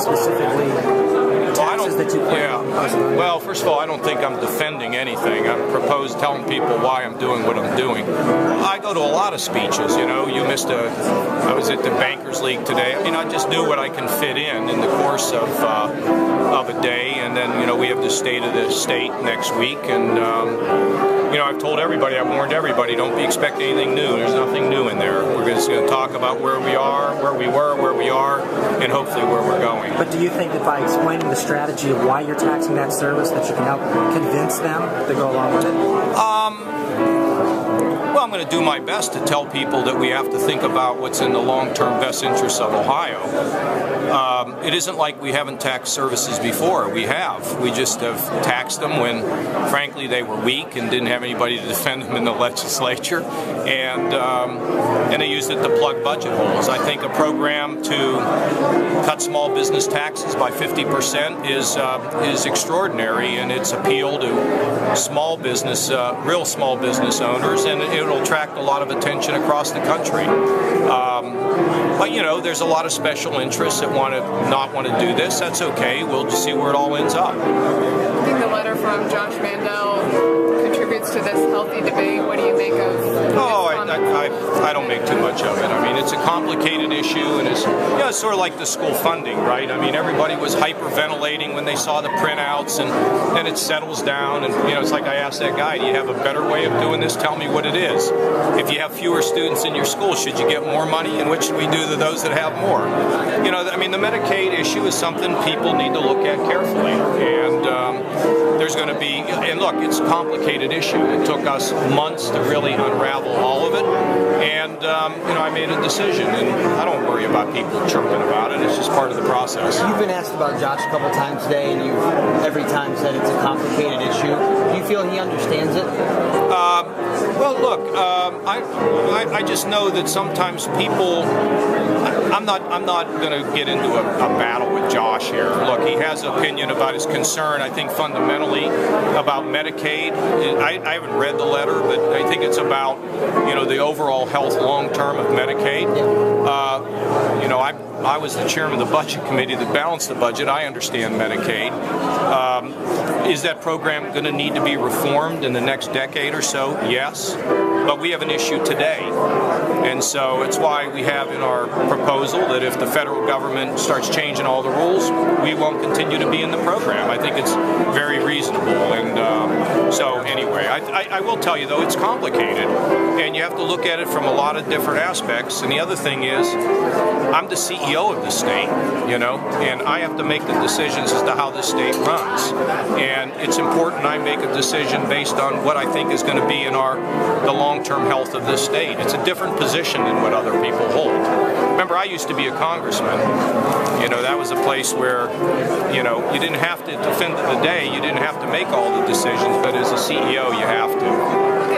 and specifically taxes that you plan on imposing? Well, first of all, I don't think I'm defending anything. I'm telling people why I'm doing what I'm doing. I go to a lot of speeches, you know. I was at the Bankers League today. I mean, I just do what I can fit in the course of a day, and then, you know, we have the State of the State next week, and you know, I've told everybody, I've warned everybody, don't be expecting anything new. There's nothing new in there. We're just going to talk about where we are, where we were, where we are, and hopefully where we're going. But do you think that by explaining the strategy of why you're taxing that service that you can help convince them to go along with it? Well, I'm going to do my best to tell people that we have to think about what's in the long-term best interests of Ohio. It isn't like we haven't taxed services before. We have. We just have taxed them when, frankly, they were weak and didn't have anybody to defend them in the legislature, and they used it to plug budget holes. I think a program to cut small business taxes by 50% is extraordinary in its appeal to small business, real small business owners, and it'll attract a lot of attention across the country. But, you know, there's a lot of special interests that not want to do this. That's okay. We'll just see where it all ends up. I think the letter from Josh Mandel contributes to this healthy debate. What do you make of I don't make too much of it. I mean, it's a complicated issue, and it's sort of like the school funding, right? I mean, everybody was hyperventilating when they saw the printouts, and then it settles down, and, you know, it's like I asked that guy, do you have a better way of doing this? Tell me what it is. If you have fewer students in your school, should you get more money, and what should we do to those that have more? You know, I mean, the Medicaid issue is something people need to look at carefully, and there's going to be, and look, it's a complicated issue. It took us months to really unravel all of it, and you know, I made a decision, and I don't worry about people chirping about it. It's just part of the process. You've been asked about Josh a couple times today, and you've every time said it's a complicated issue. Do you feel he understands it? Well, look, I just know that sometimes people. I'm not going to get into a battle with Josh here. Look, he has an opinion about his concern, I think, fundamentally about Medicaid. I haven't read the letter, but I think it's about, you know, the overall health long-term of Medicaid. You know, I was the chairman of the budget committee that balanced the budget. I understand Medicaid. Is that program going to need to be reformed in the next decade or so? Yes. But we have an issue today. And so it's why we have in our proposal that if the federal government starts changing all the rules, we won't continue to be in the program. I think it's very reasonable. And so anyway, I will tell you, though, it's complicated. And you have to look at it from a lot of different aspects. And the other thing is, I'm the CEO of the state, you know, and I have to make the decisions as to how the state runs. And it's important I make a decision based on what I think is going to be in the long-term health of this state. It's a different position than what other people hold. Remember, I used to be a congressman. You know, that was a place where, you know, you didn't have to defend the day, you didn't have to make all the decisions, but as a CEO, you have to.